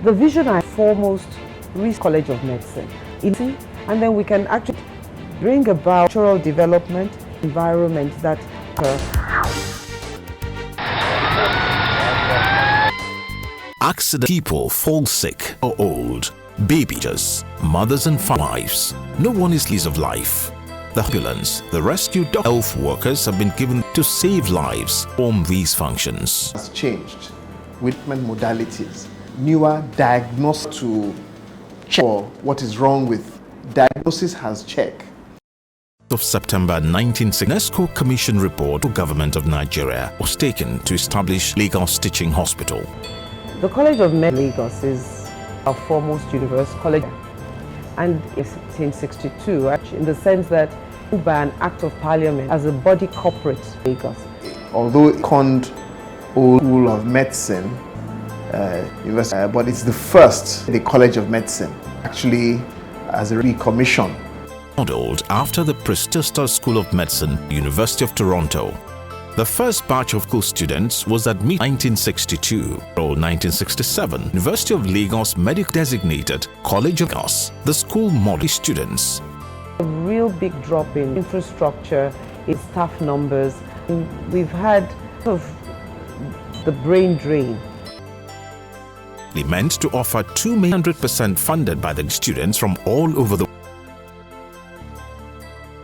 The vision I foremost reach College of Medicine, and then we can actually bring about cultural development environments that Accident people fall sick or old, babies, mothers and wives. No one is least of life. The ambulance, the rescue health workers have been given to save lives from these functions. Has changed with modalities, newer diagnosis to check what is wrong with diagnosis has checked. Of September 1960, UNESCO Commission report to Government of Nigeria was taken to establish Lagos Teaching Hospital. The College of Medicine Lagos is our foremost university college, and in 1862, actually, in the sense that by an act of parliament as a body corporate Lagos. Although it conned old school of medicine, but it's the first, the College of Medicine, actually as a recommission. Modeled after the prestigious School of Medicine, University of Toronto. The first batch of school students was admitted in 1962 or 1967. University of Lagos Medical Designated College of Lagos, the school model students. A real big drop in infrastructure, in staff numbers. We've had sort of the brain drain. They meant to offer 200% funded by the students from all over the world.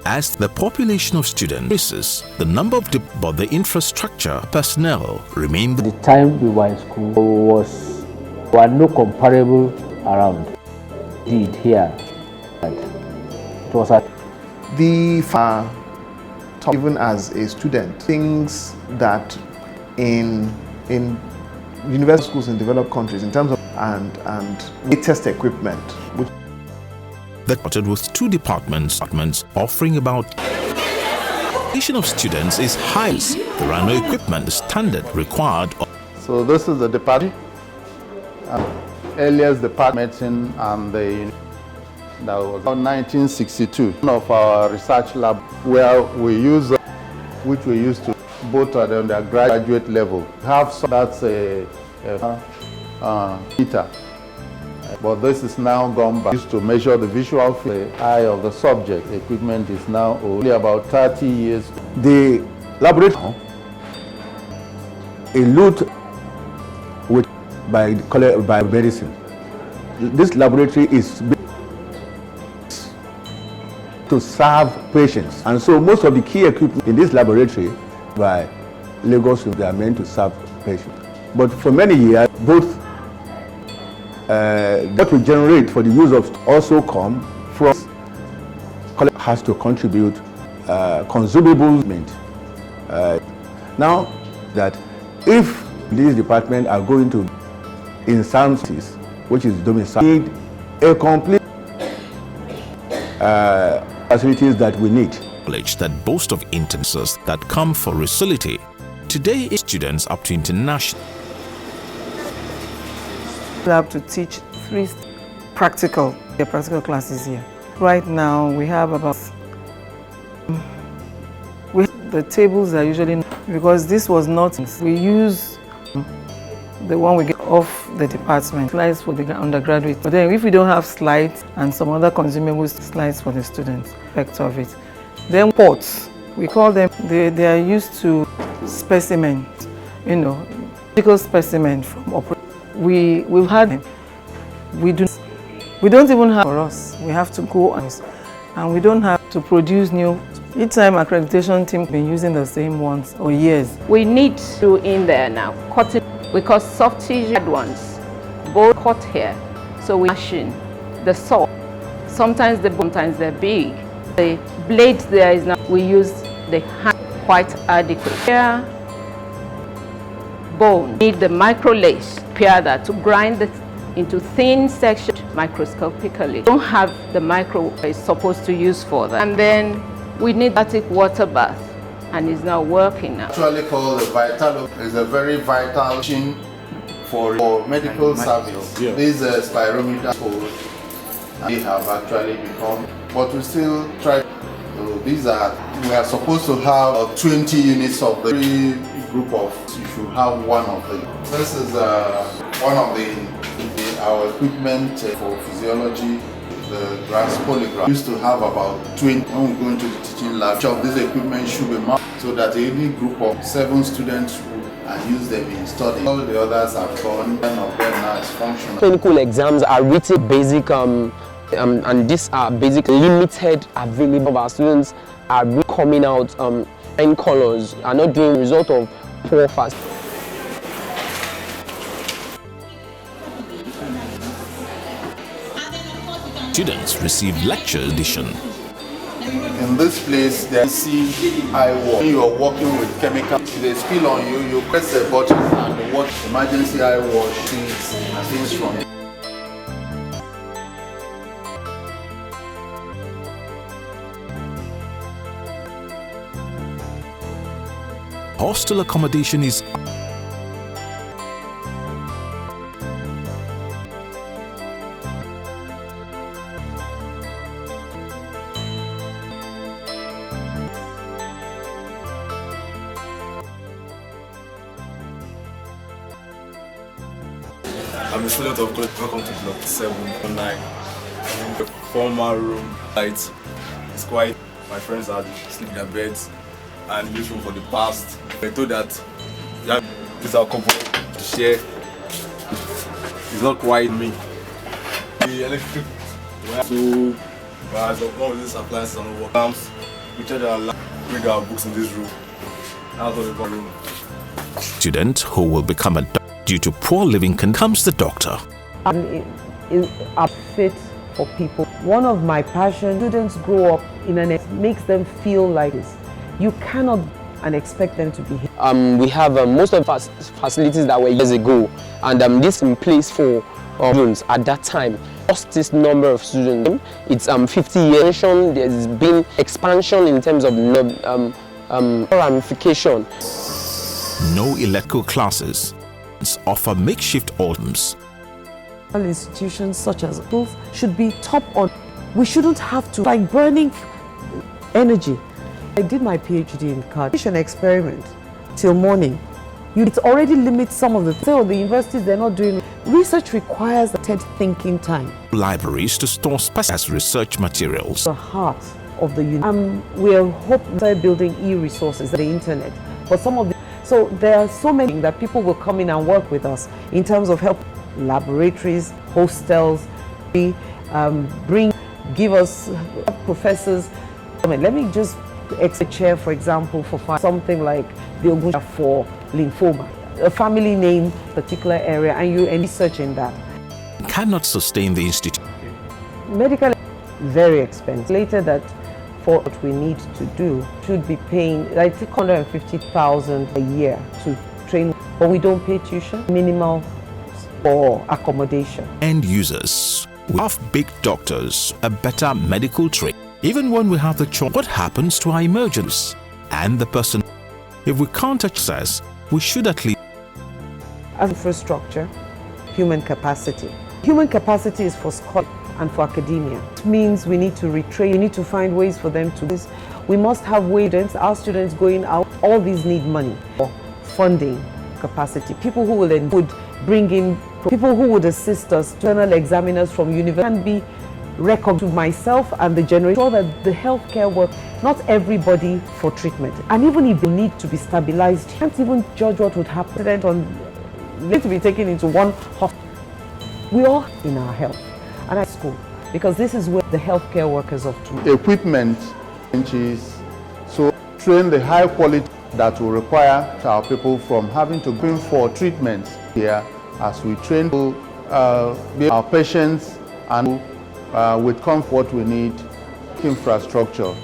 As the population of students increases, the number of but the infrastructure personnel remained. The time we were in school were no comparable around. Did here, it was at the even as a student, things that in university schools in developed countries in terms of and latest equipment, which that started with two departments offering about education of students is high. There are no equipment standard required. So this is the department, earliest department medicine, and that was in 1962. One of our research lab where we use which we used to both at the undergraduate level. Have some, that's a meter. But this is now gone back. Used to measure the visual field, the eye of the subject. The equipment is now only about 30 years. The laboratory, a lot by medicine. This laboratory is to serve patients, and so most of the key equipment in this laboratory by Lagos, they are meant to serve patients. But for many years, both that we generate for the use of also come from college has to contribute consumables. Now that if these departments are going to in sciences, which is domicile, need a complete facilities that we need. College that boast of instances that come for facility. Today, students up to international. We have to teach three practical classes here. Right now, we have about the tables are usually, because this was not, we use the one we get off the department, slides for the undergraduate. But then if we don't have slides and some other consumable slides for the students, effect of it. Then pots, we call them, they are used to specimen, medical specimen from operation. We've had them. We don't even have for us. We have to go and we don't have to produce new. Each time accreditation team been using the same ones for years. We need to in there now. Cutting, because soft tissue ones, both cut here. So we machine the saw. Sometimes they're big. The blades there is now. We use the hand quite adequate. Here, bone need the micro lace. Prepare that to grind it into thin sections microscopically. Don't have the micro it's supposed to use for that. And then we need static water bath, and it's not working now. Actually called the Vital is a very vital machine for medical service. Yeah. This spirometer code we have actually become, but we still try. We are supposed to have 20 units of the group of, you should have one of them. This is one of our equipment for physiology, the grass polygraph. We used to have about 20 when we go into the teaching lab. Each of these equipment should be mounted so that any group of 7 students and use them in study. All the others have gone, none of them now is functional. Clinical exams are written basic and these are basic limited available. Our students are coming out in colors, are not doing result of poor fast. Students receive lecture edition. In this place, they see eye wash. When you are working with chemicals, if they spill on you, you press the button and the wash, emergency eye wash, and things from it. Hostel accommodation is I'm a student of college. Welcome to block 719. The formal room light is quiet. My friends are sleeping in their beds and use room for the past. I told that this is our comfort to share. It's not quite me. The electric so as of now this appliances and work lamps, we charge our lamp, read our books in this room. That's what the room. student who will become a doctor. Due to poor living comes the doctor. Is fit for people. One of my passions, students grow up in makes them feel like this. You cannot and expect them to be here. We have most of the facilities that were years ago, and this in place for students at that time. Just this number of students, it's 50 years. There's been expansion in terms of ramification. No electrical classes. Offer makeshift autumns. Institutions such as schools should be top on. We shouldn't have to like burning energy. I did my PhD in cardiation experiment till morning. It already limits some of the universities, they're not doing research requires a thinking time. Libraries to store specialized research materials. The heart of the university. We are hoping to building e-resources, the internet, but some of the so there are so many that people will come in and work with us in terms of help laboratories, hostels, give us professors. Let me just a chair, for example, for something like the Ogunshola for lymphoma, a family name, particular area, and you research in that. Cannot sustain the institute. Medical, very expensive. Later that for what we need to do should be paying like 150,000 a year to train, but we don't pay tuition, minimal for accommodation. End users, we have big doctors, a better medical training. Even when we have the choice, what happens to our emergencies and the person? If we can't access, we should at least. As infrastructure, human capacity. Human capacity is for scholars and for academia. It means we need to retrain, we need to find ways for them to do this. We must have ways, our students going out, all these need money for funding capacity. People who would bring in, people who would assist us, external examiners from university can be recognized to myself and the generation, so that the healthcare work, not everybody for treatment. And even if they need to be stabilized, you can't even judge what would happen. They need to be taken into one hospital. We all in our health. And at school, because this is where the healthcare workers of tomorrow. Equipment, so train the high quality that will require our people from having to bring for treatments here as we train our patients and with comfort we need infrastructure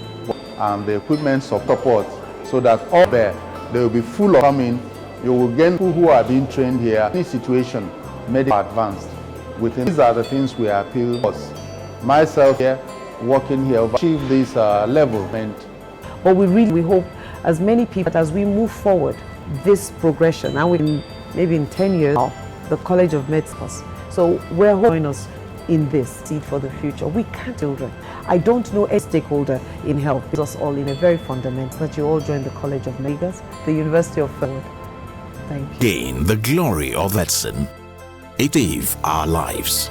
and the equipment support so that all there they will be full of coming. You will get people who are being trained here. Any situation, medical advanced. These are the things we appeal to. Myself here, working here, achieve this level. But we hope as many people, as we move forward, this progression, and maybe in 10 years, the College of Medicine. So we're hoping us in this seed for the future. We can't children. I don't know a stakeholder in health. It's us all in a very fundamental that you all join the College of Medicine, the University of Forward. Thank you. Gain the glory of medicine. It saved our lives.